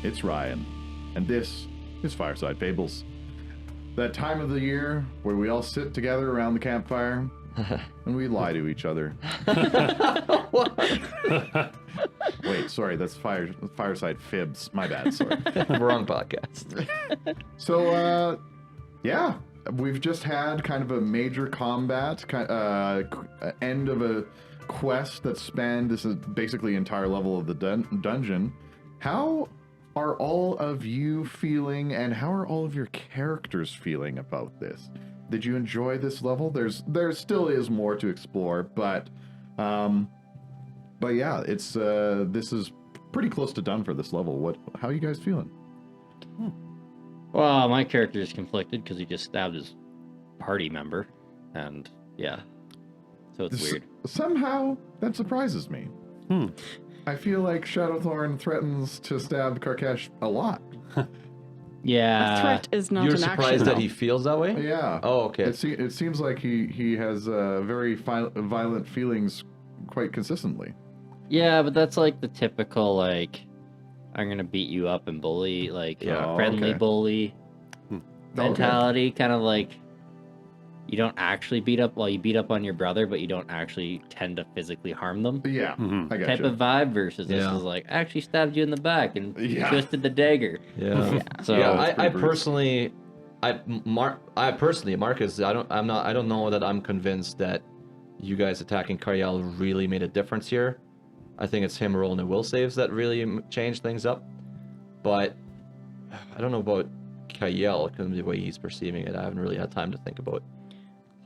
It's Ryan, and this is Fireside Fables. That time of the year where we all sit together around the campfire and we lie to each other. Wait, sorry, that's Fireside Fibs. My bad, sorry. Wrong podcast. So, yeah, we've just had kind of a major combat, end of a quest that spanned this is basically entire level of the dungeon. How are all of you feeling, and how are all of your characters feeling about this? Did you enjoy this level? There still is more to explore, but yeah, it's this is pretty close to done for this level. How are you guys feeling? Well, my character is conflicted because he just stabbed his party member, and yeah, so it's weird. Somehow that surprises me. I feel like Shadowthorn threatens to stab Karkesh a lot. Yeah. A threat is not You're an surprised action. that he feels that way? Yeah. Oh, okay. It seems like he has very violent feelings quite consistently. Yeah, but that's like the typical, like, I'm gonna beat you up and bully, like, friendly bully mentality. Kind of like, you don't actually beat up, you beat up on your brother, but you don't actually tend to physically harm them. Yeah, I got Type you. of vibe versus this is like, actually stabbed you in the back and twisted the dagger. Yeah. So I personally, Marcus, I don't know that I'm convinced that you guys attacking Karyel really made a difference here. I think it's him rolling the will saves that really changed things up. But I don't know about Karyel because of the way he's perceiving it. I haven't really had time to think about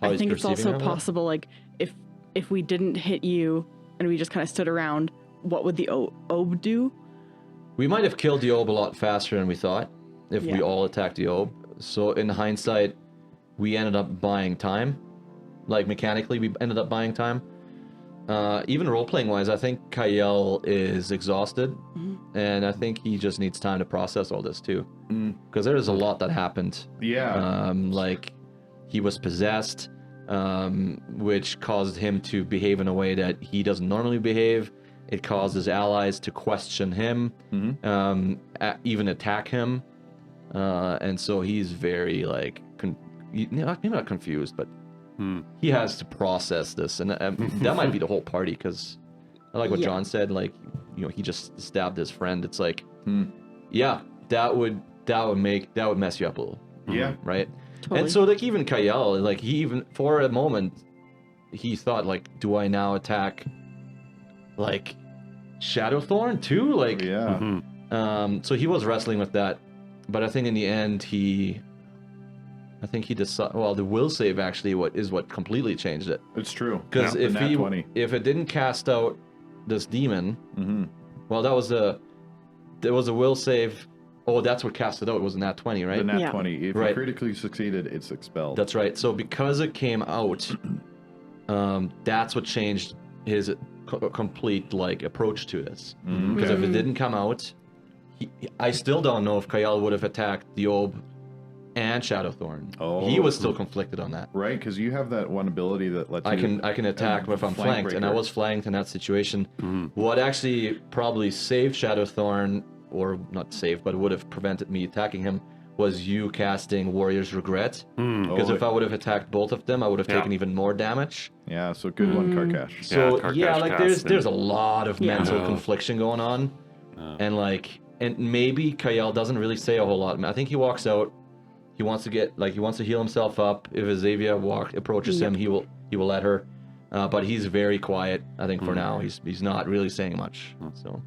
how I he's think it's perceiving also it. possible, like, if we didn't hit you and we just kind of stood around, what would the Obe do? We might have killed the Obe a lot faster than we thought if we all attacked the Obe. So in hindsight, we ended up buying time. Like mechanically, we ended up buying time. Even role-playing wise, I think Karyel is exhausted. And I think he just needs time to process all this too. Because there is a lot that happened. Yeah. Like he was possessed, which caused him to behave in a way that he doesn't normally behave. It caused his allies to question him, even attack him. And so he's very like, maybe not confused, but he has to process this. And that might be the whole party, because I like what John said, like, he just stabbed his friend. It's like, yeah, that would mess you up a little. Yeah. Right? Totally. And so like even Karyel, like he even for a moment he thought like, do I now attack like Shadowthorn too? Like so he was wrestling with that. But I think in the end he decided, well, the will save actually what completely changed it. It's true. Because if it didn't cast out this demon, well, there was a will save. Oh, that's what cast it out. It was a nat 20, right? The nat 20. If Right. you critically succeeded, it's expelled. That's right. So because it came out, that's what changed his complete like approach to this. Because if it didn't come out, I still don't know if Karyel would have attacked the Obe and Shadowthorn. He was still conflicted on that. Right, because you have that one ability that lets I can attack if I'm flanked, and I was flanked in that situation. What actually probably saved Shadowthorn, or not saved, but would have prevented me attacking him, was you casting Warrior's Regret. Because if I would have attacked both of them, I would have taken even more damage. Yeah, so good one, Karkesh. So Karkesh like there's a lot of mental confliction going on, and maybe Karyel doesn't really say a whole lot. I think he walks out. He wants to heal himself up. If Xavier approaches him, he will let her. But he's very quiet. I think for now he's not really saying much. So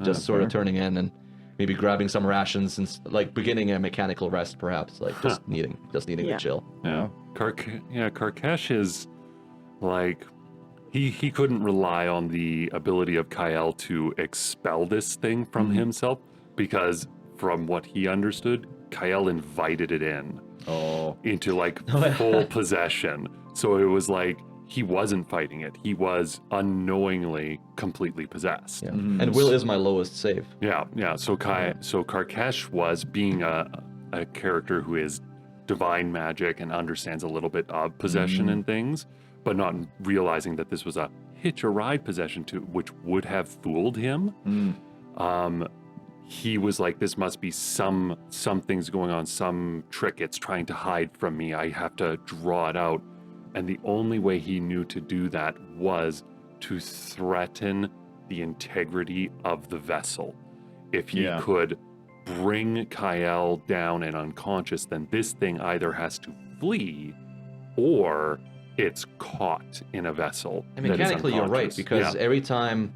just sort of turning in and maybe grabbing some rations and like beginning a mechanical rest, perhaps, like just needing to chill. Yeah. Karkesh is like he couldn't rely on the ability of Karyel to expel this thing from himself, because from what he understood, Karyel invited it into like full possession. So it was like he wasn't fighting it. He was unknowingly completely possessed. Yeah. And will is my lowest save. Yeah. So Karkesh was being a character who is divine magic and understands a little bit of possession and things, but not realizing that this was a hitch a ride possession to which would have fooled him. he was like, this must be something's going on, some trick it's trying to hide from me. I have to draw it out. And the only way he knew to do that was to threaten the integrity of the vessel. If he could bring Kyle down and unconscious, then this thing either has to flee or it's caught in a vessel. And mechanically, you're right, because every time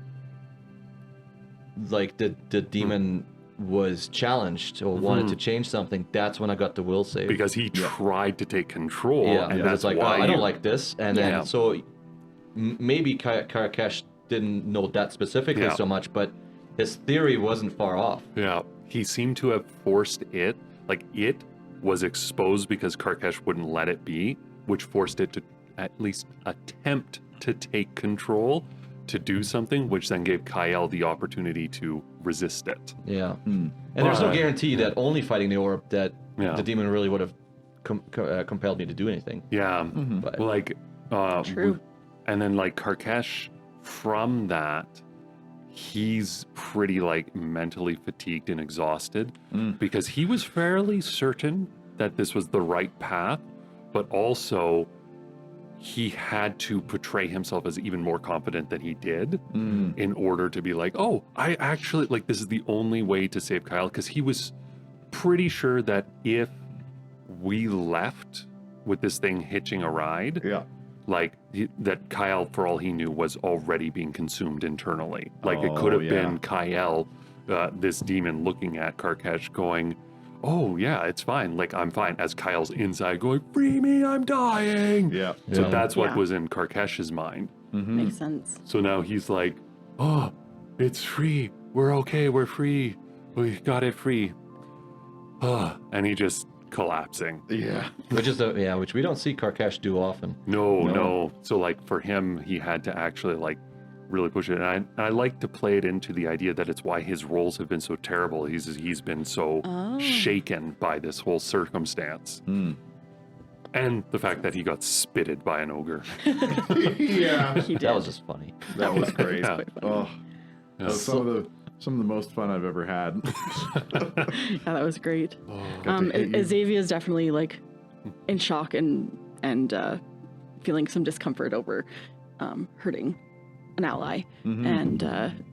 like the demon was challenged or wanted to change something, that's when I got the will save. Because he tried to take control, and that's like, why I don't like this. And then so maybe Karkash didn't know that specifically so much, but his theory wasn't far off. Yeah, he seemed to have forced it, like it was exposed because Karkash wouldn't let it be, which forced it to at least attempt to take control, to do something, which then gave Kyle the opportunity to resist it. Yeah. And there's no guarantee that only fighting the orb that the demon really would have compelled me to do anything. Yeah. But, like, True. And then like Karkash, from that, he's pretty like mentally fatigued and exhausted because he was fairly certain that this was the right path, but also he had to portray himself as even more confident than he did in order to be like, oh, I actually, like, this is the only way to save Kyle, because he was pretty sure that if we left with this thing hitching a ride, like, that Kyle, for all he knew, was already being consumed internally. Like, it could have been Kyle, this demon, looking at Karkash going, oh yeah, it's fine, like I'm fine, as Kyle's inside going, free me, I'm dying. So that's what was in Karkash's mind. Makes sense. So now he's like, oh, it's free, we're okay, we're free, we got it free. And he just collapsing. Which is which we don't see Karkash do often. No. So like for him, he had to actually like really push it, and I like to play it into the idea that it's why his rolls have been so terrible. He's been so shaken by this whole circumstance, and the fact that he got spitted by an ogre. He did. That was just funny. That was great. That was some of the most fun I've ever had. That was great. Xavier is definitely like in shock and feeling some discomfort over hurting an ally, and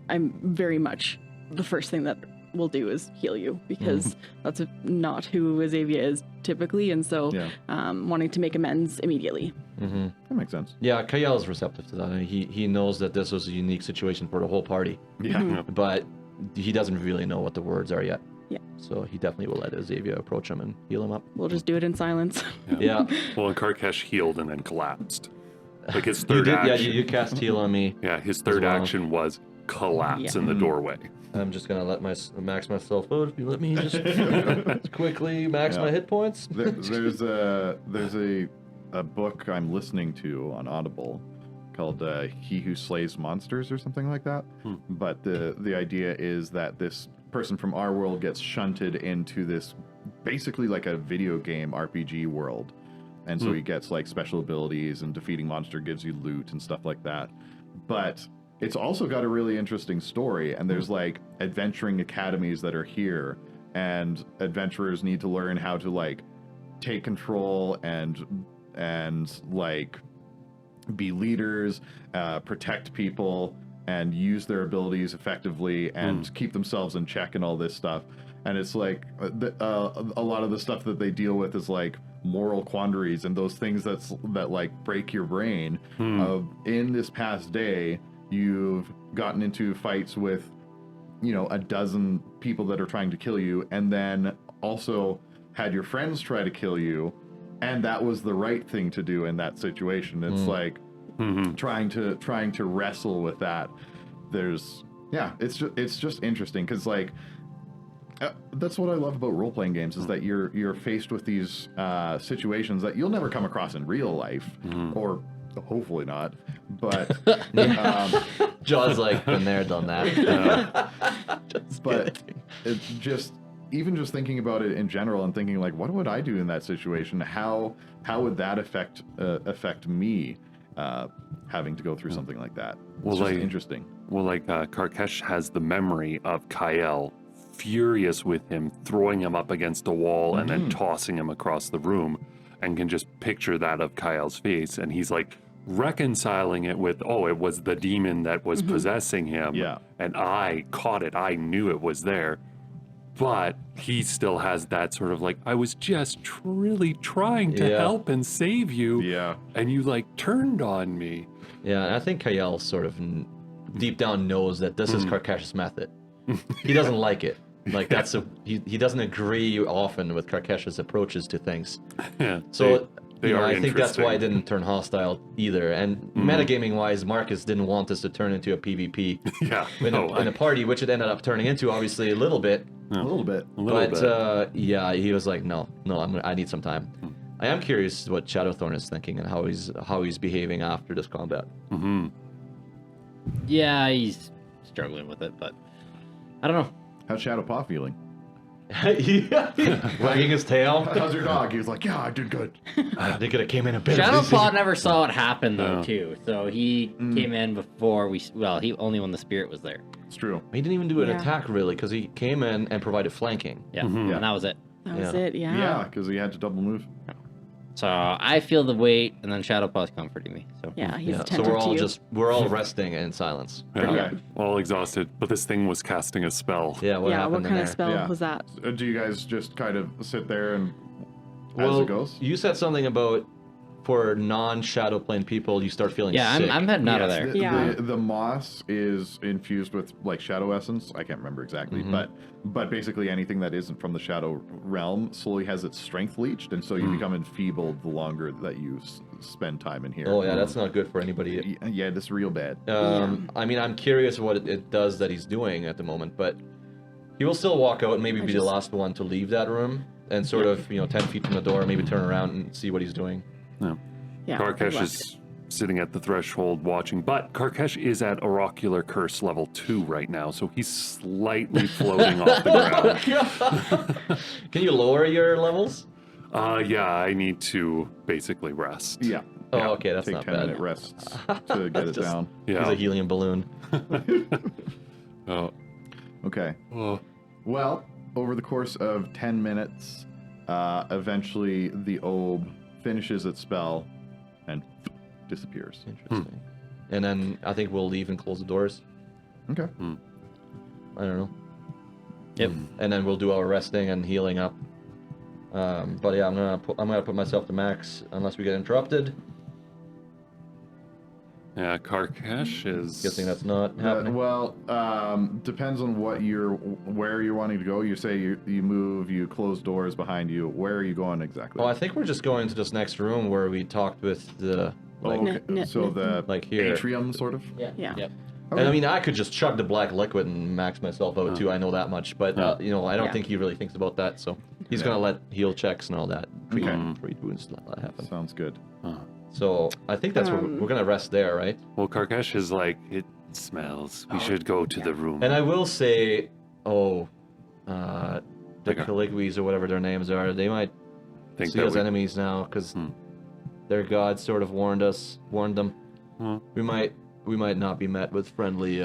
I'm very much the first thing that we'll do is heal you, because that's not who Xavier is typically, and so wanting to make amends immediately. That makes sense. Yeah, Kyle is receptive to that. I mean, he knows that this was a unique situation for the whole party. But he doesn't really know what the words are yet. So he definitely will let Xavier approach him and heal him up. We'll just do it in silence. Well, and Karkash healed and then collapsed. Like his third action. You cast heal on me. Yeah, his third action was collapse in the doorway. I'm just gonna let max myself out. If you let me just quickly max my hit points. There's a book I'm listening to on Audible called He Who Slays Monsters or something like that. But the idea is that this person from our world gets shunted into this basically like a video game RPG world. And so he gets like special abilities, and defeating monster gives you loot and stuff like that. But it's also got a really interesting story, and there's like adventuring academies that are here, and adventurers need to learn how to like take control and like be leaders, protect people, and use their abilities effectively, and keep themselves in check and all this stuff. And it's like a lot of the stuff that they deal with is like moral quandaries and those things that like break your brain. In this past day, you've gotten into fights with, a dozen people that are trying to kill you, and then also had your friends try to kill you, and that was the right thing to do in that situation. It's like trying to wrestle with that. It's just interesting, because like that's what I love about role-playing games, is that you're faced with these situations that you'll never come across in real life, or hopefully not. But John's like, been there, done that. But it's just thinking about it in general, and thinking like, what would I do in that situation? How would that affect me having to go through something like that? It's just interesting. Well, like Karkash has the memory of Kyle furious with him, throwing him up against a wall and then tossing him across the room, and can just picture that of Kyle's face. And he's like reconciling it with, oh, it was the demon that was possessing him. Yeah. And I caught it. I knew it was there. But he still has that sort of like, I was just really trying to help and save you. Yeah. And you like turned on me. Yeah, and I think Kyle sort of deep down knows that this is Karkash's method. He doesn't like it. Like he doesn't agree often with Karkash's approaches to things. Yeah, So they are I think that's why it interesting. didn't turn hostile either. And metagaming wise, Marcus didn't want this to turn into a PvP Yeah. in a party, which it ended up turning into, obviously a little bit. A little bit. But yeah, he was like, no, I need some time. I am curious what Shadowthorn is thinking and how he's behaving after this combat. Yeah, he's struggling with it, but I don't know. How's Shadowpaw feeling? Wagging his tail. How's your dog? He was like, yeah, I did good. They could have came in a bit. Shadowpaw never saw it happen though, No. too. So he came in before he only when the spirit was there. It's true. He didn't even do an Yeah. attack really, because he came in and provided flanking. Yeah, Mhm. and that was it. That was Yeah. it. Yeah. Yeah, because he had to double move. So I feel the weight, and then Shadowpaw's comforting me. So Yeah. He's Yeah, so attentive we're to all you. we're all resting in silence. Yeah. Okay. All exhausted. But this thing was casting a spell. Yeah, what yeah. happened What in kind there? of spell Yeah. was that? Do you guys just kind of sit there and as Well, it goes? you said something about for non-shadow plane people, you start feeling yeah, sick. I'm heading out of there. Yeah. The moss is infused with like shadow essence. I can't remember exactly, but basically anything that isn't from the shadow realm slowly has its strength leached, and so you become enfeebled the longer that you spend time in here. Oh yeah, that's not good for anybody. Yeah, that's real bad. I mean, I'm curious what it does that he's doing at the moment, but he will still walk out and maybe be the last one to leave that room and sort of 10 feet from the door, maybe turn around and see what he's doing. Yeah. Karkesh left. is sitting at the threshold watching, but Karkesh is at Oracular Curse level 2 right now, so he's slightly floating off the ground. Can you lower your levels? Yeah, I need to basically rest. Yeah. Oh, Yeah. okay, that's Take not 10-minute bad. rests to get it Just- down. He's Yeah. a helium balloon. Oh. Okay. Oh. Well, over the course of 10 minutes, eventually the Obe finishes its spell and disappears. Interesting. And then I think we'll leave and close the doors. Okay. I don't know. Yep. And then we'll do our resting and healing up. But yeah, I'm gonna put myself to max unless we get interrupted. Yeah, Karkesh is... Guessing that's not happening. Well, depends on where you're wanting to go. You say you move, you close doors behind you. Where are you going exactly? Oh, I think we're just going to this next room where we talked with the like, okay. So the like here. atrium, sort of. Yeah. Yeah. Yep. And I mean, I could just chug the black liquid and max myself out too. I know that much, but I don't Yeah. think he really thinks about that. So he's gonna let heal checks and all that, treat wounds, let that happen. Sounds good. So I think that's where we're gonna rest there, right? Well, Karkesh is like, it smells. We should go to the room. And I will say, the Okay. Caligwies or whatever their names are, they might Think see that us we- enemies now because their god sort of warned them. We might not be met with friendly.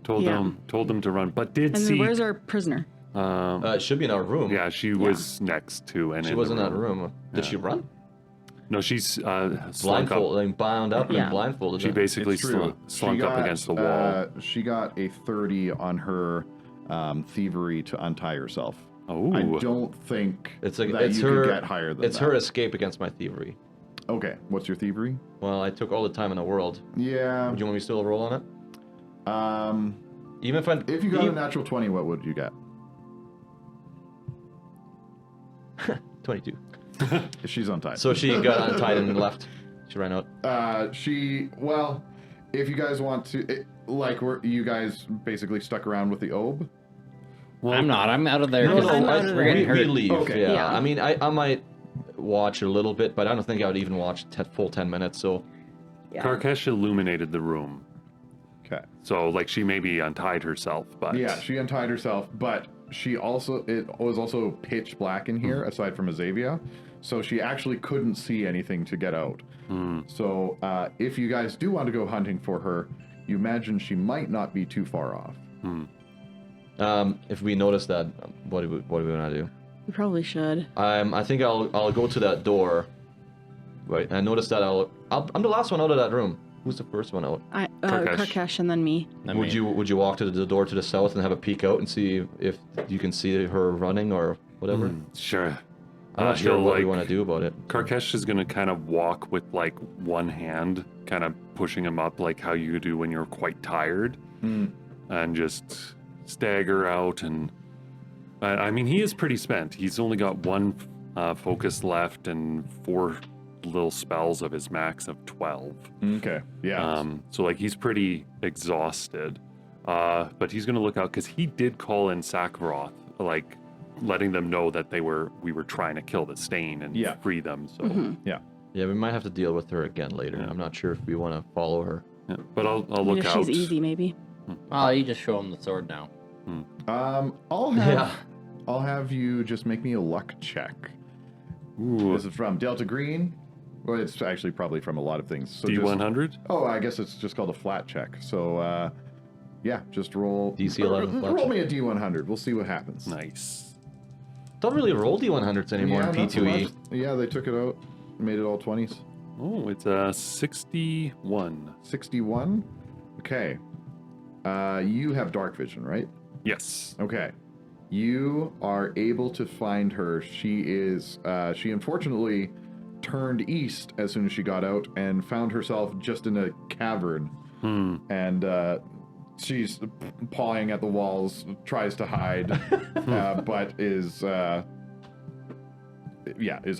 Told Yeah. them to run, but did And see... then where's our prisoner? It should be in our room. yeah, she was next to and she in was the in that room. Did Yeah. she run? No, she's slunk up. Blindfold, like bound up Yeah. and blindfolded. She basically It's true. slunk up against the wall. She got a 30 on her thievery to untie herself. Oh, I don't think It's like that it's you her. could get higher than it's that. her escape against my thievery. Okay, what's your thievery? Well, I took all the time in the world. Yeah. Do you want me to still roll on it? Even If you got a natural 20, what would you get? 22. She's untied. So she got untied and left. She ran out. Well, if you guys want to, you guys basically stuck around with the Obe. well, I'm not. I'm out of there. No, 'cause I'm out of we're there. getting we hurt. leave. Okay. Yeah. Yeah. I mean, I might watch a little bit, but I don't think I would even watch full 10 minutes. So Yeah. Karkesh illuminated the room, Okay. so like she maybe untied herself, but Yeah, she untied herself, but it was also pitch black in here, aside from Azavia, so she actually couldn't see anything to get out. So if you guys do want to go hunting for her, you imagine she might not be too far off. If we notice that, what do we want to do? We probably should. I think I'll go to that door. Right. I noticed that I'm the last one out of that room. Who's the first one out? Karkesh and then me. Would you walk to the door to the south and have a peek out and see if you can see her running or whatever? Sure. I'm not sure what we want to do about it. Karkesh is going to kind of walk with like one hand, kind of pushing him up like how you do when you're quite tired, and just stagger out. And I mean, he is pretty spent. He's only got one focus left and 4 little spells of his max of 12. Okay. Yeah. So like he's pretty exhausted, but he's going to look out because he did call in Sakharoth, like letting them know that we were trying to kill the stain and free them. So Yeah, we might have to deal with her again later. I'm not sure if we want to follow her. yeah, but I'll look out. She's easy, maybe. Oh, you just show him the sword now. I'll have you just make me a luck check. Ooh, This is from Delta Green. Well, it's actually probably from a lot of things. So D100. I guess it's just called a flat check. So, just roll DC 11 flat Roll check. me a D100. We'll see what happens. Nice. Don't really roll D100s anymore in not so P2E. much. Yeah, they took it out, made it all 20s. Oh, it's 61. 61. Okay. You have dark vision, right? Yes. Okay. You are able to find her. She unfortunately turned east as soon as she got out and found herself just in a cavern. And she's pawing at the walls, tries to hide, but is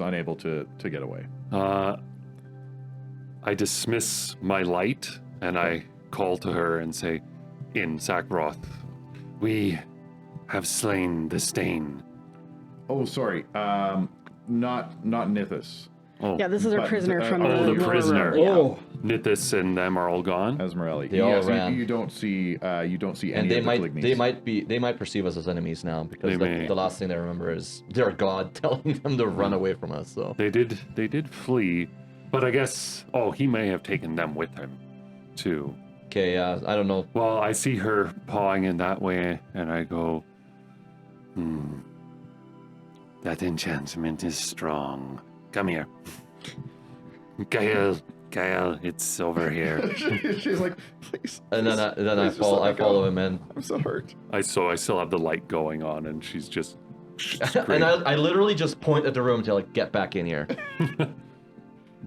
unable to get away. I dismiss my light and I call to her and say, in Sakharoth, we have slain the stain. Oh, sorry. Not Nithis. Oh, Yeah, this is our But, prisoner from the the lower prisoner. room. Yeah. Oh, Nithis and them are all gone. Esmeralda. They all Yes, ran. you don't see any and of the Calignes. they might perceive us as enemies now because They may. the last thing they remember is their god telling them to run away from us. So They did flee, but I guess he may have taken them with him too. okay, I don't know. Well, I see her pawing in that way, and I go, that enchantment is strong. Come here. Gael, it's over here. She's like, please. And then I please just let me go. follow him in. I'm so hurt. I still have the light going on, and she's just And screaming. I literally just point at the room to like get back in here.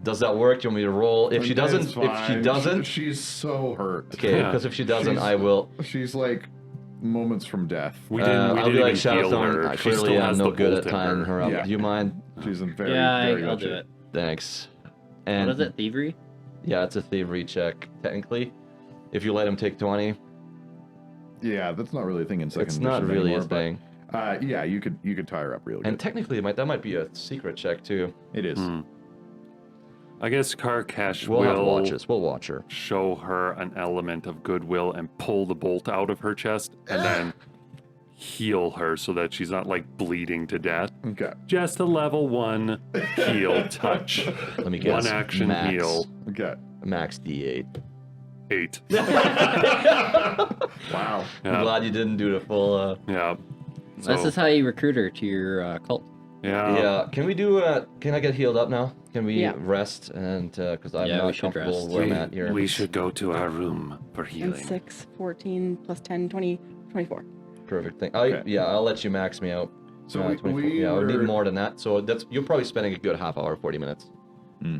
Does that work? Do you want me to roll? If she doesn't, she's so hurt. okay. Yeah. Because if she doesn't, I will. She's like moments from death. We didn't I'll be even like, heal Shadowstone, her. She clearly still I'm has no the good bolt at in tying her up. Yeah. Do you mind? She's in very, Yeah, very I'll much do it. Thanks. And What is it, thievery? Yeah, it's a thievery check, technically. If you let him take 20, Yeah, that's not really a thing in second it's edition not really anymore, a thing. But, yeah, you could tie her up real good. And technically, that might be a secret check, too. It is. I guess Karkesh We'll have will watches. We'll watch her. show her an element of goodwill and pull the bolt out of her chest and then heal her so that she's not like bleeding to death. Okay. Just a level 1 heal touch. Let me guess. One action max, heal. Okay. Max D8. 8. Wow. I'm Yeah. glad you didn't do the full. Yeah. This is how you recruit her to your cult. Yeah. Can we do? Can I get healed up now? Can we Yeah. rest? And because I'm Yeah, we not should comfortable rest. where I'm at here. We should go to our room for And healing. 6, 14, plus 10, 20, 24. Perfect thing. Okay. I'll let you max me out. So 24. we I'll need were- more than that. So you're probably spending a good half hour, 40 minutes.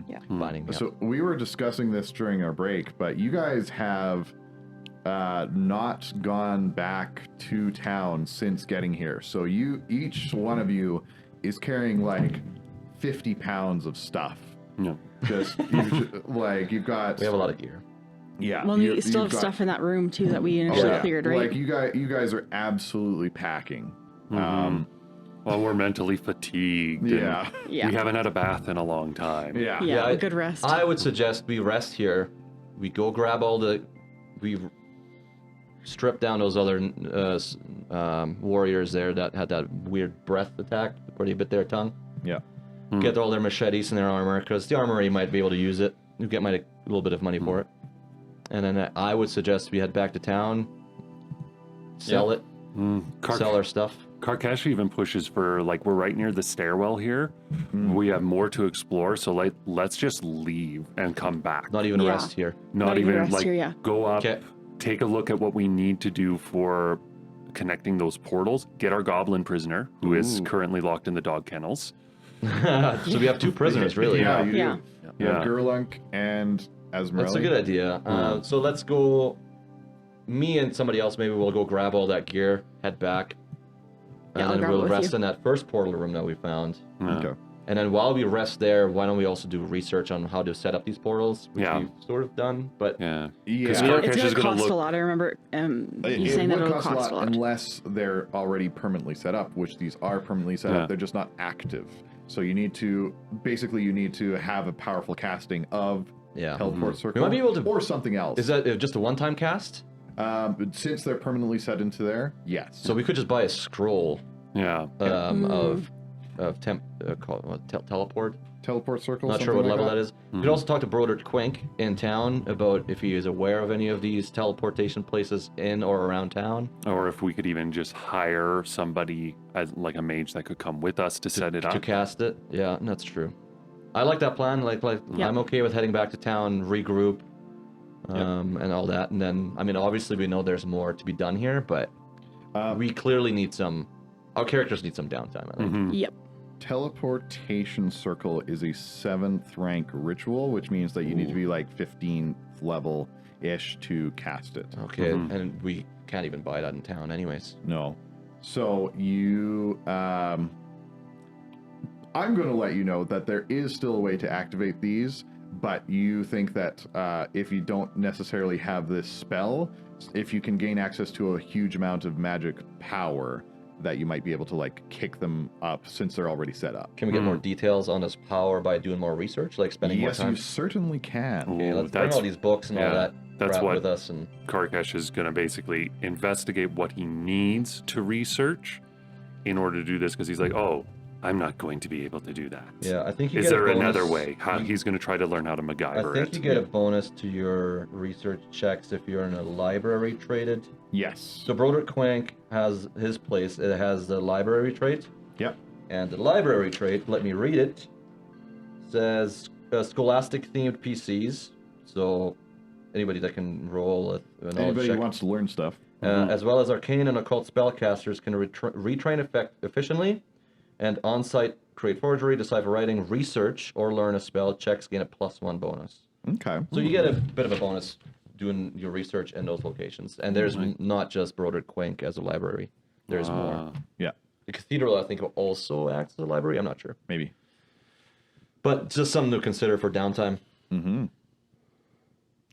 Yeah. Finding me out. So we were discussing this during our break, but you guys have not gone back to town since getting here. So each one of you is carrying like 50 pounds of stuff. Yeah. Just you've got. We have a lot of gear. Yeah. Well, you still you've have got- stuff in that room too that we Oh, initially yeah. cleared, right? Like you guys are absolutely packing. Well, we're mentally fatigued. and Yeah. Yeah. We haven't had a bath in a long time. Yeah. Yeah, Yeah, a good rest. I would suggest we rest here. We go grab we strip down those other warriors there that had that weird breath attack where they bit their tongue. Yeah. Get all their machetes and their armor because the armory might be able to use it. You get a little bit of money for it. And then I would suggest we head back to town, sell it, sell our stuff. Karkash even pushes for, like, we're right near the stairwell here. We have more to explore, so let's just leave and come back. Not even Yeah. rest here. Not even rest like here, yeah. go up, 'Kay. take a look at what we need to do for connecting those portals, get our goblin prisoner, who is currently locked in the dog kennels. So we have 2 prisoners, really. Yeah, you Yeah. do. You have Yeah. Gurlunk and Asmarelli. That's a good idea. So let's go. Me and somebody else, maybe we'll go grab all that gear, head back, Yeah, I'll and then grab it we'll with rest you. in that first portal room that we found. Okay. And then while we rest there, why don't we also do research on how to set up these portals, which Yeah. we've sort of done, but Yeah. Yeah. Because It's Karkash going is to going to cost a look. lot. I remember you saying that would it'll cost a lot. unless they're already permanently set up, which these are permanently set Yeah. up. They're just not active. So you need to have a powerful casting of yeah. teleport circle, might be able to- or something else. Is that just a one-time cast? But since they're permanently set into there, yes. So we could just buy a scroll Yeah. of teleport. teleport circle. Not sure something what like level that is. We could also talk to Broderick Quink in town about if he is aware of any of these teleportation places in or around town. Or if we could even just hire somebody as like a mage that could come with us to set it To up. cast it. Yeah, that's true. I like that plan. Yeah. I'm okay with heading back to town, regroup, and all that. And then, I mean, obviously we know there's more to be done here, but we clearly need our characters need some downtime, I think. Yep. Teleportation circle is a 7th rank ritual, which means that you need to be like 15th level ish to cast it. Okay, and we can't even buy that in town anyways. No. So you I'm going to let you know that there is still a way to activate these, but you think that if you don't necessarily have this spell, if you can gain access to a huge amount of magic power, that you might be able to like kick them up since they're already set up. Can we get more details on this power by doing more research, like spending Yes, more time? you certainly can. Okay, Ooh, let's bring all these books and all that that's crap what- with us. And Karkash is going to basically investigate what he needs to research in order to do this, because he's like, oh, I'm not going to be able to do that. yeah, I think you Is get there a bonus. another way? How he's going to try to learn how to I MacGyver think it. you get a bonus to your research checks if you're in a library traded. Yes. So Broderick Quank has his place. It has the library trait. Yep. And the library trait, let me read it, says scholastic themed PCs. So anybody that can roll a knowledge Anybody check. who wants to learn stuff. As well as arcane and occult spellcasters can retrain efficiently, and on-site create forgery, decipher writing, research, or learn a spell. Checks gain a +1 bonus. Okay. So you get a bit of a bonus doing your research in those locations. And there's not just Broderick Quank as a library. There's more. Yeah, The cathedral, I think, also acts as a library. I'm not sure. maybe. But just something to consider for downtime.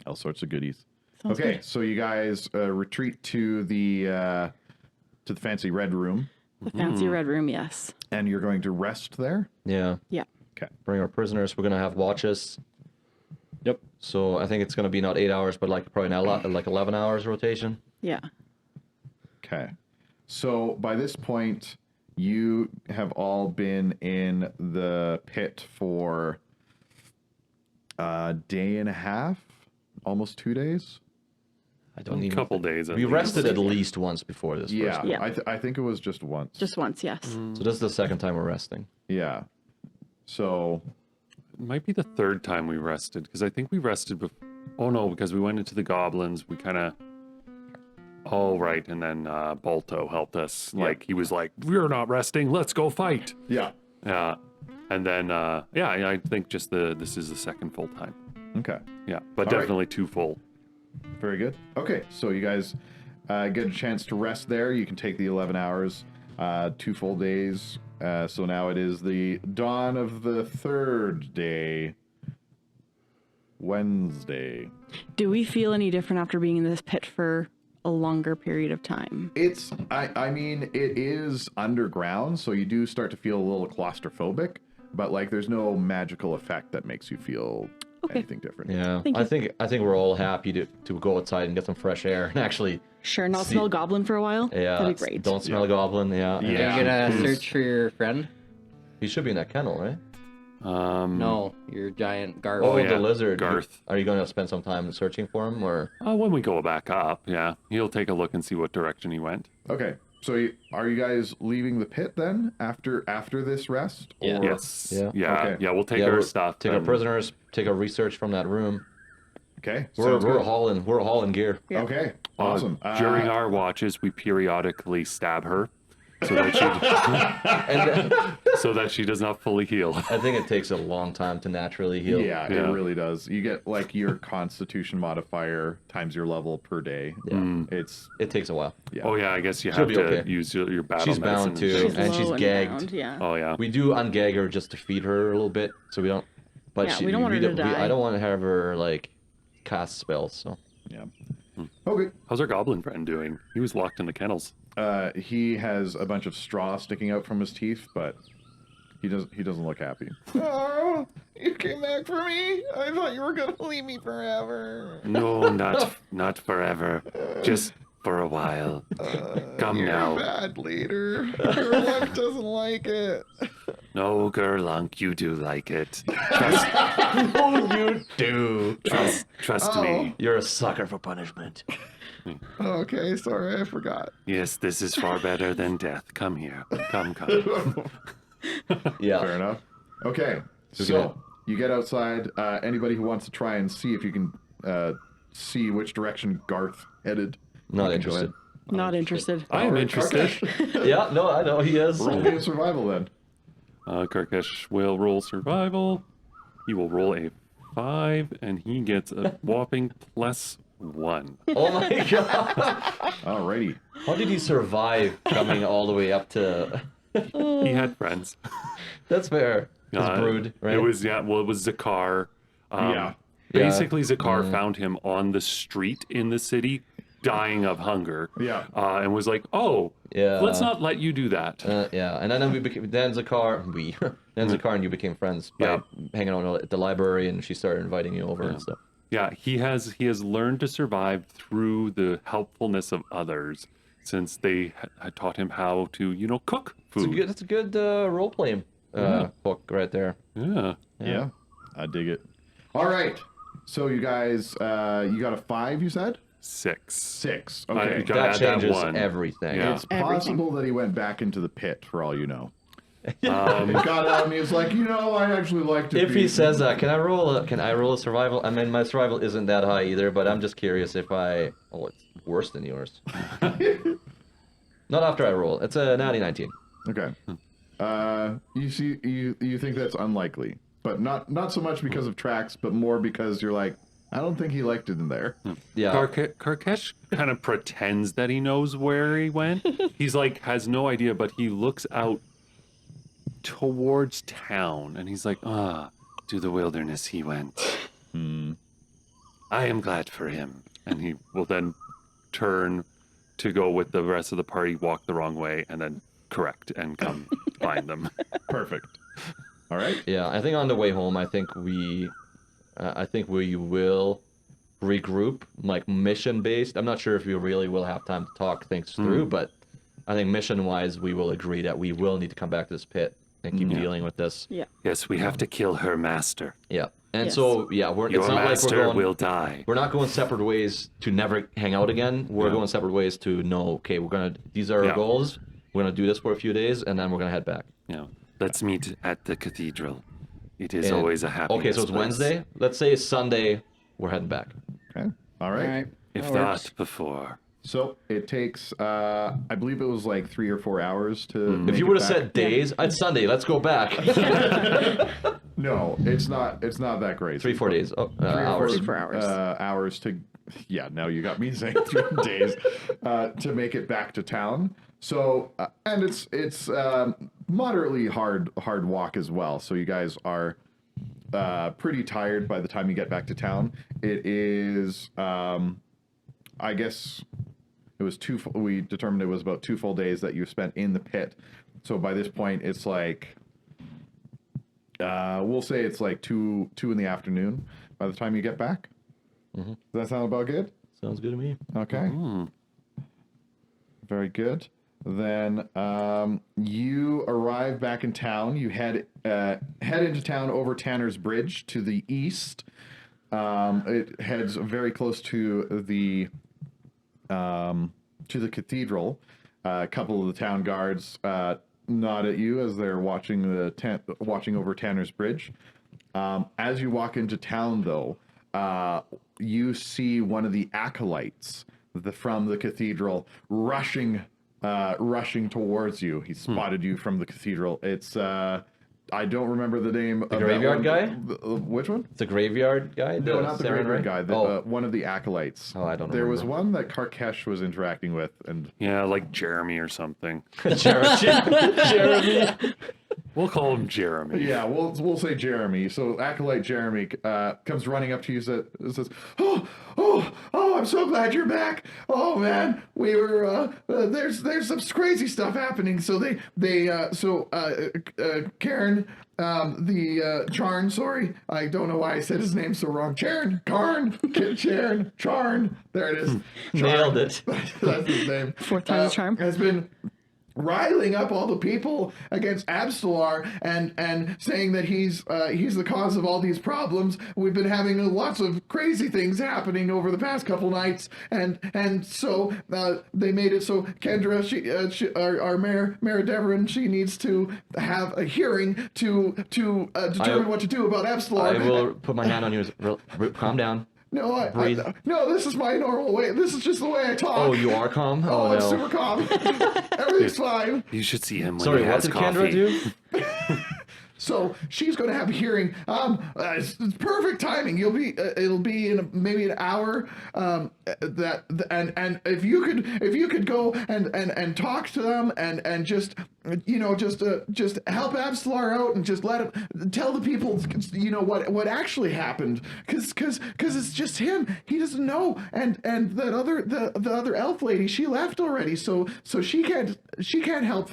All sorts of goodies. Sounds Okay, good. so you guys retreat to the fancy red room, The fancy red room, yes. and you're going to rest there. Yeah. Yeah. Okay. Bring our prisoners. We're going to have watches. Yep. So I think it's going to be not 8 hours, but like probably like 11 hours rotation. Yeah. Okay. So by this point, you have all been in the pit for a day and a half, almost 2 days. I don't A even. couple days. at We least. rested at least once before this. Yeah, First. Yeah. I think it was just once. Just once, yes. So this is the second time we're resting. Yeah. So It might be the third time we rested, because I think we rested before. Oh no, because we went into the goblins. We kind of. Oh right, and then Balto helped us. Like he was like, "We're not resting. Let's go fight." yeah. Yeah, and then I think just this is the second full time. Okay. Yeah, but All right. definitely two full. Very good. Okay, so you guys get a chance to rest there. You can take the 11 hours, 2 full days. So now it is the dawn of the third day, Wednesday. Do we feel any different after being in this pit for a longer period of time? It's, I mean, it is underground, so you do start to feel a little claustrophobic, but like there's no magical effect that makes you feel anything different. Yeah. Thank I you. think we're all happy to go outside and get some fresh air and actually. Sure, not See- smell goblin for a while? Yeah. That'd be great. Don't smell a goblin. Yeah. Yeah. Are you gonna search for your friend? He should be in that kennel, right? No, your giant Garth. Oh, yeah, the lizard. Garth. Are you going to spend some time searching for him, or? When we go back up, yeah, he'll take a look and see what direction he went. Okay. So are you guys leaving the pit then after this rest? Yeah. Or... Yes. Yeah. Yeah. Okay. Yeah. We'll take Yeah, our we'll stuff. take our and- prisoners, take our research from that room. Okay. We're Sounds good. hauling gear. Yeah. Okay. Awesome. During our watches, we periodically stab her so that she And so that she does not fully heal. I think it takes a long time to naturally heal. Yeah, Yeah. it really does. You get like your Constitution modifier times your level per day. Yeah. It takes a while. yeah. Oh yeah, I guess you She'll have be to okay. use your battle She's medicine bound to. She's And she's low gagged. bound, yeah. Oh yeah. We do ungag her just to feed her a little bit, so we don't. But Yeah, we don't want her to die. I don't want to have her like cast spells. So Yeah. Okay. How's our goblin friend doing? He was locked in the kennels. He has a bunch of straw sticking out from his teeth, but he doesn't look happy. Oh, you came back for me? I thought you were gonna leave me forever. No, not forever. Just for a while. Come You're now. a bad leader. Your wife doesn't like it. No, Gerlunk, you do like it. oh, you do. Trust me. You're a sucker for punishment. Okay, sorry, I forgot. Yes, this is far better than death. Come here. Come. Yeah. Fair enough. Okay, So so you get outside. Anybody who wants to try and see if you can see which direction Garth headed. Not you can go interested. Not interested. I am interested. Yeah. No, I know he is. Roll me a survival then. Karkesh will roll survival. He will roll a 5, and he gets a whopping +1. Oh my god. Alrighty. How did he survive coming all the way up to? He had friends. That's fair. His brood, right? It was it was Zakar. Yeah. Basically, Zakar found him on the street in the city, dying of hunger. Yeah. And was like, "Oh, Yeah. let's not let you do that." Yeah, and then we became Zakar and you became friends by hanging out at the library, and she started inviting you over and stuff. Yeah, he has learned to survive through the helpfulness of others, since they had taught him how to cook food. That's a good role playing book right there. Yeah. I dig it. All right. So you guys, you got a 5, you said? 6. 6. You Okay. gotta That add changes one. everything. Yeah. It's possible that he went back into the pit, for all you know. He Um, got out and he was like, I actually like to. If he says that, can I roll a survival? I mean, my survival isn't that high either, but I'm just curious if I. Oh, it's worse than yours. Not after I roll. It's a natty 19. Okay. You think that's unlikely, but not so much because of tracks, but more because you're like, I don't think he liked it in there. Yeah. Karkesh kind of pretends that he knows where he went. He's like, has no idea, but he looks out towards town and he's like, to the wilderness he went. I am glad for him. And he will then turn to go with the rest of the party, walk the wrong way, and then correct and come find them. Perfect. All right. Yeah, I think on the way home, I think we will regroup, like mission based. I'm not sure if we really will have time to talk things through, but I think mission wise, we will agree that we will need to come back to this pit and keep dealing with this. Yeah. Yes, we have to kill her master. Yeah, and Yes. so yeah, Your it's not like master we're going. will die. We're not going separate ways to never hang out again. We're going separate ways to know. Okay, these are our goals. We're gonna do this for a few days, and then we're gonna head back. Let's meet at the cathedral. It is And- always a happy. Okay, so it's Wednesday. Let's say it's Sunday. We're heading back. Okay. All right. All right. If that not works. before. So it takes, I believe it was like 3 or 4 hours to. If make you it would have back. said days, it's Sunday. Let's go back. No, it's not. It's not that great. 3-4 days. Oh, 3 or hours. 4 hours. Hours to. Yeah. Now you got me saying 3 days to make it back to town. So and it's moderately hard walk as well. So you guys are pretty tired by the time you get back to town. It is, I guess, it was we determined it was about 2 full days that you spent in the pit. So by this point, it's like, we'll say it's like 2 in the afternoon by the time you get back. Does that sound about good? Sounds good to me. Okay. Very good. Then you arrive back in town. You head into town over Tanner's Bridge to the east. It heads very close to the cathedral. A couple of the town guards nod at you as they're watching over Tanner's Bridge. As you walk into town, though, you see one of the acolytes from the cathedral rushing towards you. He spotted you from the cathedral. It's I don't remember the name. The graveyard guy? Which one? The graveyard guy? No, not the graveyard guy. One of the acolytes. Oh, I don't know. There was one that Karkesh was interacting with, and Yeah, like Jeremy or something. Jeremy. We'll call him Jeremy. yeah, we'll say Jeremy. So acolyte Jeremy comes running up to you, says, "Oh, I'm so glad you're back. Oh man, we were there's some crazy stuff happening. So Karen, Charn, sorry, I don't know why I said his name so wrong. Charn, there it is. Nailed it. That's his name. Fourth time's a charm. Has been riling up all the people against Abstelar and saying that he's the cause of all these problems. We've been having lots of crazy things happening over the past couple nights, and so they made it so Kendra, our Mayor Deverin, she needs to have a hearing to determine what to do about Abstelar. I will put my hand on yours. Calm down. No, Breathe. No, this is my normal way. This is just the way I talk. Oh, you are calm? Oh, Oh, I'm no. super calm. Everything's fine. You should see him when Sorry, he what has did coffee. Kendra do? So she's going to have a hearing. It's perfect timing. It'll be in maybe an hour. And if you could go and talk to them and just help Abstelar out and just let him tell the people what actually happened, because it's just him. He doesn't know, and that the other elf lady, she left already, so she can't help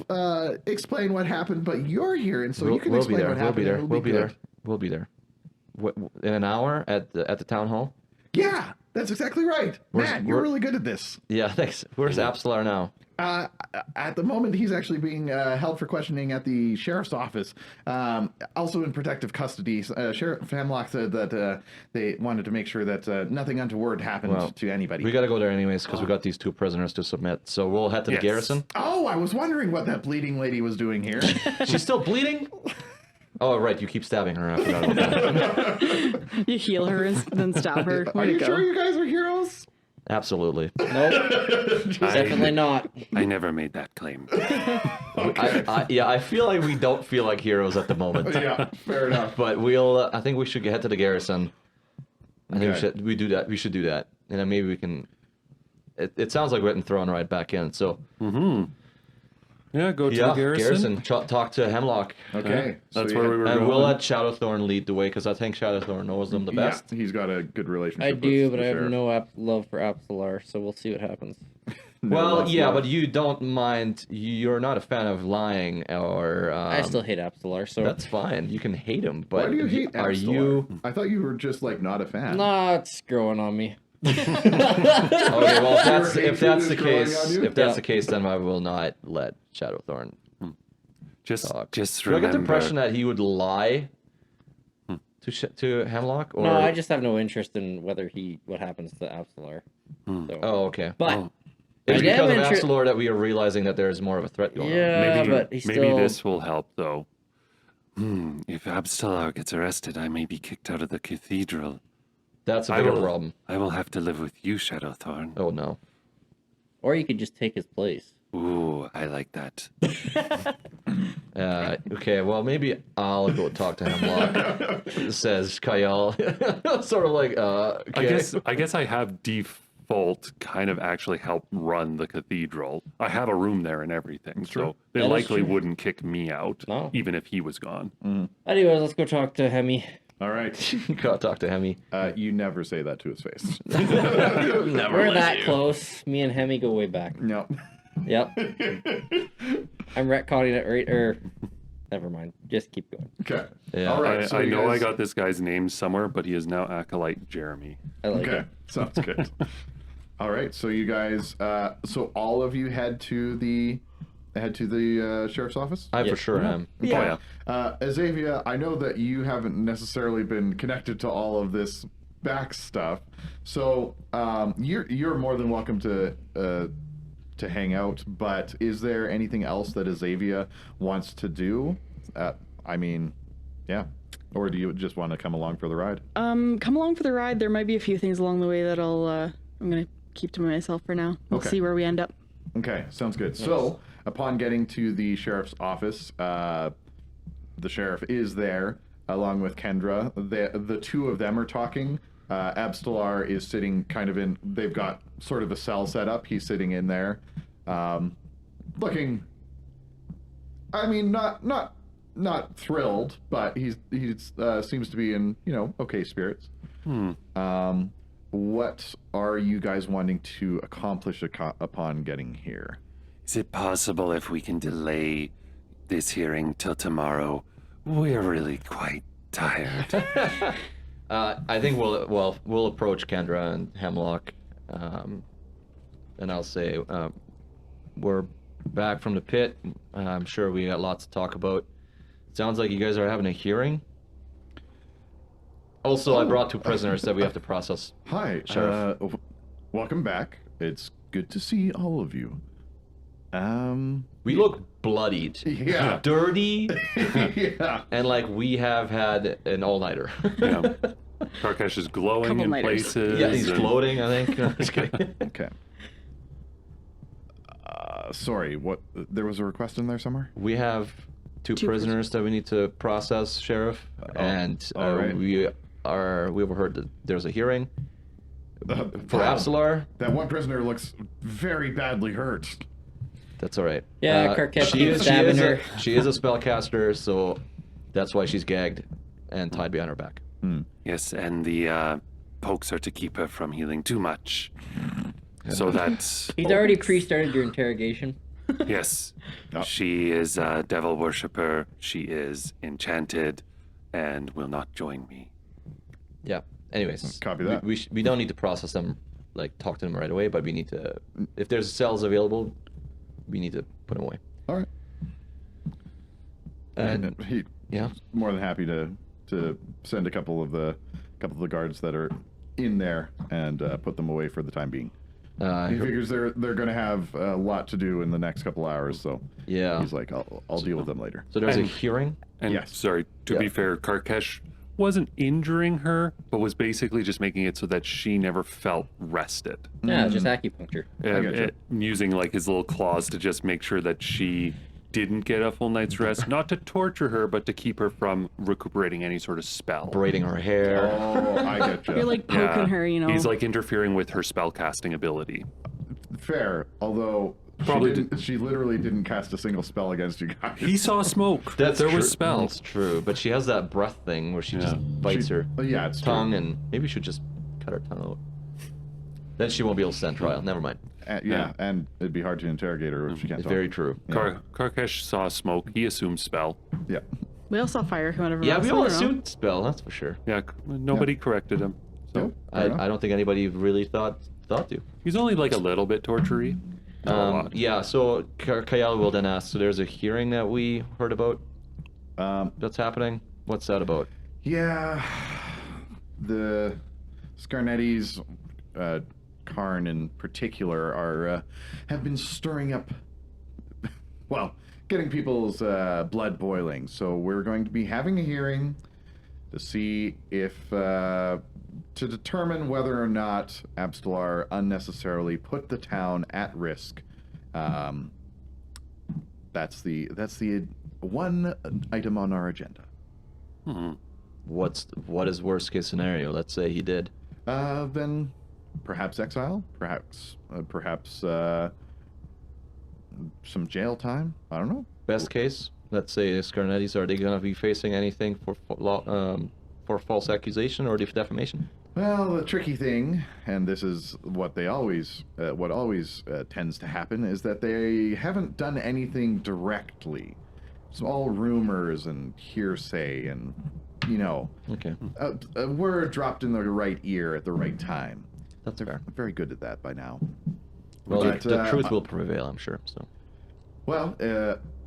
explain what happened. But you're here, and so you can explain what happened. We'll be there. We'll be there. In an hour at the town hall? Yeah, that's exactly right. Man, you're really good at this. Yeah, thanks. Where's Abstelar now? At the moment, he's actually being held for questioning at the sheriff's office, also in protective custody. Sheriff Hemlock said that they wanted to make sure that nothing untoward happened to anybody. We got to go there anyways because we got these 2 prisoners to submit. So we'll head to the garrison. Oh, I was wondering what that bleeding lady was doing here. She's still bleeding? Oh, right. You keep stabbing her. I forgot about that. You heal her and then stab her. Are you sure you guys are heroes? Absolutely. Nope. Definitely not. I never made that claim. I feel like we don't feel like heroes at the moment. Yeah, fair enough. But I think we should head to the garrison. I think we do that. We should do that. And then maybe we can... It sounds like we're getting thrown right back in, so... Yeah, go to the garrison. Talk to Hemlock. Okay. That's where we were going. And we'll let Shadowthorn lead the way, because I think Shadowthorn knows them the best. Yeah, he's got a good relationship I do, with but the I have sheriff. no love for Abstelar, so we'll see what happens. Well, yeah, but you don't mind. You're not a fan of lying, or I still hate Abstelar, so that's fine. You can hate him, but Why do you hate are Abstelar? you? I thought you were just like not a fan. nah, it's growing on me. Okay, well, if that's is the growing case, on you? if that's the case, then I will not let Shadowthorn Just talk. just Do I remember. get the impression that he would lie to Hemlock? Or... No, I just have no interest in what happens to Abstelar. So. Oh, okay. But It's I because of am Abstelar that we are realizing that there's more of a threat going on. yeah, but he's maybe still. this will help, though. If Abstelar gets arrested, I may be kicked out of the cathedral. That's a bigger problem. I will have to live with you, Shadowthorn. Oh no. Or you could just take his place. Ooh, I like that. Okay, well, maybe I'll go talk to Hemlock, says Kyle. Sort of like, okay. I guess I have default kind of actually help run the cathedral. I have a room there and everything, so they That is likely true. wouldn't kick me out, No. even if he was gone. Anyways, let's go talk to Hemi. All right. Go talk to Hemi. You never say that to his face. We're that close. Me and Hemi go way back. No. Yep. I'm retconning it right. Never mind. Just keep going. Okay. Yeah. All right. I you know I guys- got this guy's name somewhere, but he is now Acolyte Jeremy. I like Okay. it. Sounds good. All right. So you guys. So all of you head to the sheriff's office. I for sure am. Oh, yeah. Azavia, I know that you haven't necessarily been connected to all of this back stuff, so you're more than welcome to to hang out. But is there anything else that Azavia wants to do? I mean, yeah. Or do you just want to come along for the ride? Come along for the ride. There might be a few things along the way that I'm gonna keep to myself for now. We'll see where we end up. Okay, sounds good. Nice. So, upon getting to the sheriff's office, the sheriff is there along with Kendra. The two of them are talking. Abstelar is sitting kind of in. They've got sort of a cell set up. He's sitting in there, looking. I mean, not thrilled, but he seems to be in okay spirits. What are you guys wanting to accomplish upon getting here? Is it possible if we can delay this hearing till tomorrow? We're really quite tired. I think we'll approach Kendra and Hemlock, and I'll say we're back from the pit. I'm sure we got lots to talk about. Sounds like you guys are having a hearing. Also, I brought 2 prisoners that we have to process. Hi, Sheriff. Welcome back. It's good to see all of you. We look bloodied, yeah, dirty, yeah, and like we have had an all-nighter. Yeah. Karkash is glowing in places. Yeah, he's floating, I think. No, just kidding. Okay. Sorry, what? There was a request in there somewhere? We have two prisoners that we need to process, Sheriff, and right. we overheard that there's a hearing for Wow. Abstelar. That one prisoner looks very badly hurt. That's all right. Yeah, Karkash keeps stabbing her. She is a spellcaster, so that's why she's gagged and tied behind her back. Yes, and the pokes are to keep her from healing too much. So that's... He's already pre-started your interrogation. Yes. She is a devil worshipper. She is enchanted and will not join me. Yeah. Anyways, Copy that. We don't need to process them, like talk to them right away, but we need to, if there's cells available, we need to put them away. All right. And he, yeah, more than happy to send a couple of the guards that are in there and put them away for the time being. He figures they're going to have a lot to do in the next couple hours, so yeah, he's like, I'll deal with them later. So there's a hearing. And yes. Sorry, to be fair, Karkash wasn't injuring her, but was basically just making it so that she never felt rested. Yeah, just acupuncture. Using like his little claws to just make sure that she didn't get a full night's rest, not to torture her, but to keep her from recuperating any sort of spell. Braiding her hair. Oh, I get you. You're like poking her, you know. He's like interfering with her spell casting ability. Fair, although she literally didn't cast a single spell against you guys. He saw smoke. There was That's spells. true, but she has that breath thing where she just bites her it's tongue, true. and maybe we should just cut her tongue out. Then she won't be able to stand trial. Never mind. And it'd be hard to interrogate her if she can't It's talk. very true. Karkash saw smoke. He assumed spell. Yeah. We all saw fire. Whatever. Yeah, we all I don't know. assumed spell. That's for sure. Yeah, nobody corrected him. So Fair enough. I don't think anybody really thought to. he's only like a little bit torture-y. Not a lot. Yeah, so Kayal will then ask, so there's a hearing that we heard about that's happening? What's that about? Yeah, the Scarnettis, Karn in particular, are have been stirring up, well, getting people's blood boiling. So we're going to be having a hearing to see if, to determine whether or not Abstelar unnecessarily put the town at risk. That's the one item on our agenda. What is worst case scenario? Let's say he did. Then perhaps exile, perhaps some jail time. I don't know. Best case, let's say Scarnettis, are they going to be facing anything for false accusation or defamation? Well, the tricky thing, and this is what always tends to happen, is that they haven't done anything directly. It's all rumors and hearsay, and Okay, a word dropped in the right ear at the right time. that's fair. I'm very good at that by now. Well, But, the truth will prevail, I'm sure. So. Well,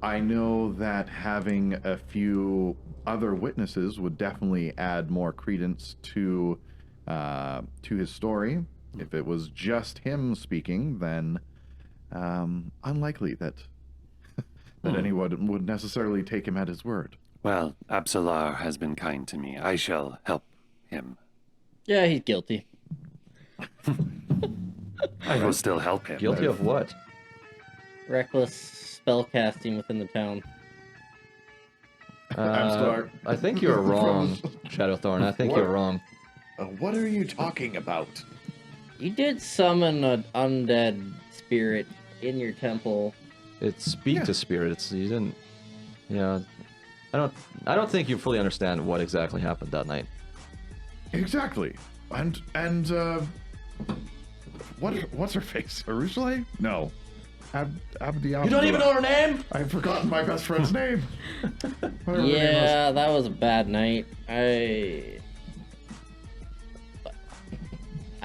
I know that having a few other witnesses would definitely add more credence to his story. If it was just him speaking, then unlikely that anyone would necessarily take him at his word. Well, Absalar has been kind to me. I shall help him. Yeah, he's guilty. I will still help him. Guilty of what? Reckless spellcasting within the town. I think you're wrong, Shadowthorn. I think What? you're wrong. What are you talking about? You did summon an undead spirit in your temple. It's speak to spirits. You didn't. Yeah. I don't think you fully understand what exactly happened that night. Exactly. And what's her face? Arusale? No. Abdiab. You don't even know her name? I've forgotten my best friend's name. Whatever her name Yeah, that was a bad night. I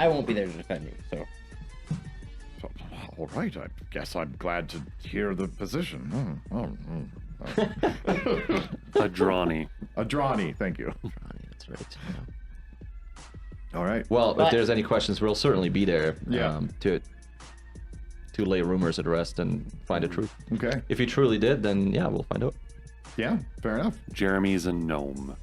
won't be there to defend you, so. was. All right. I guess I'm glad to hear the position. Adrani. Adrani, thank you. That's right. All right. Well, But- if there's any questions, we'll certainly be there. Yeah. To lay rumors at rest and find the truth. Okay. If he truly did, then yeah, we'll find out. Yeah, fair enough. Jeremy's a gnome.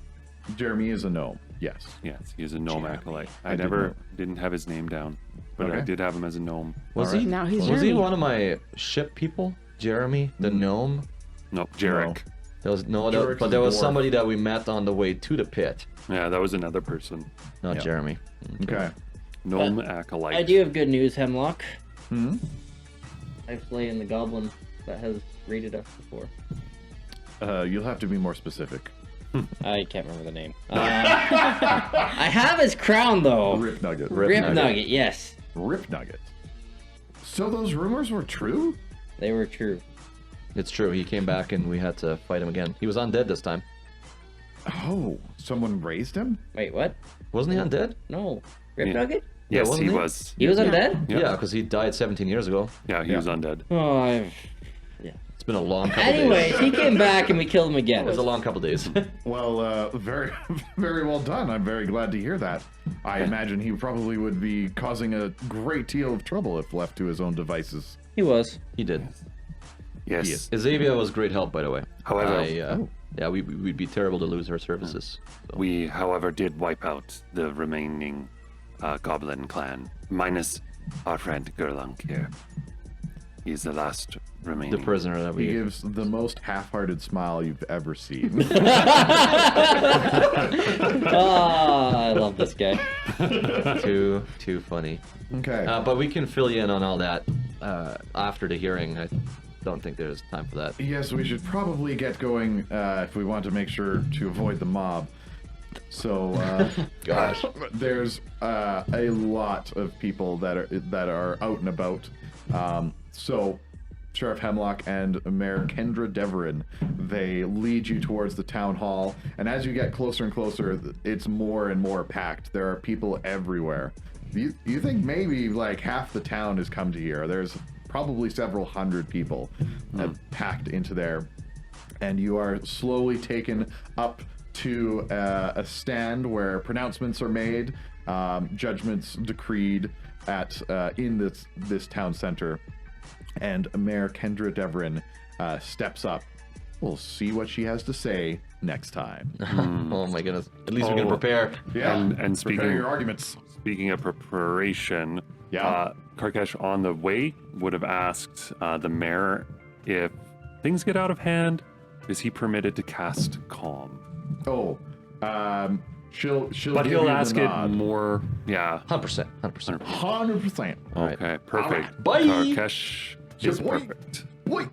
Jeremy is a gnome. Yes. Yes, he's a gnome acolyte. I didn't never know. didn't have his name down, but I Okay. did have him as a gnome. Was All right. he? Now he's Was he Jeremy. one of my ship people? Jeremy, the gnome. No, Jarek. There was no, Jarek's but a there was dwarf. somebody that we met on the way to the pit. Yeah, that was another person. Not Yeah. Jeremy. Okay. Gnome acolyte. I do have good news, Hemlock. Hmm? I've slain the goblin that has raided us before. You'll have to be more specific. I can't remember the name. I have his crown, though. Rip Nugget. Rip Nugget, yes. Rip Nugget. So those rumors were true? They were true. It's true. He came back and we had to fight him again. He was undead this time. Oh, someone raised him? Wait, what? Wasn't he undead? No. Rip Yeah. Nugget? Yes, wasn't he he? was. He was Yeah. undead? Yeah. Yeah, because he died 17 years ago. Yeah, he Yeah. was undead. Oh, I've... It's been a long couple days. Anyways, he came back and we killed him again. It was a long couple days. Well, very, very well done. I'm very glad to hear that. I imagine he probably would be causing a great deal of trouble if left to his own devices. He was. He did. Yes. Yes. Xavier was great help, by the way. However- Yeah, we'd be terrible to lose her services. So. We, however, did wipe out the remaining goblin clan, minus our friend Gerlunk here. He's the last remaining. The prisoner that He we... gives the most half-hearted smile you've ever seen. I love this guy. Too funny. Okay. But we can fill you in on all that after the hearing. I don't think there's time for that. Yes, we should probably get going if we want to make sure to avoid the mob. So, Gosh. there's a lot of people that are out and about. So, Sheriff Hemlock and Mayor Kendra Deverin, they lead you towards the town hall, and as you get closer and closer, it's more and more packed. There are people everywhere. You think maybe like half the town has come to here. There's probably several hundred people packed into there, and you are slowly taken up to a stand where pronouncements are made, judgments decreed at in this town center, and Mayor Kendra Deverin steps up. We'll see what she has to say next time. Oh my goodness. At least we can Oh. prepare. Yeah, And prepare speaking your arguments. speaking of preparation, Yeah. Karkesh on the way would have asked the mayor if things get out of hand, is he permitted to cast calm? Oh, she'll But give he'll you ask the it nod. more. Yeah. 100%. 100%. 100%. All right. Okay. Perfect. Bye. Karkesh is Boy. perfect. Boy.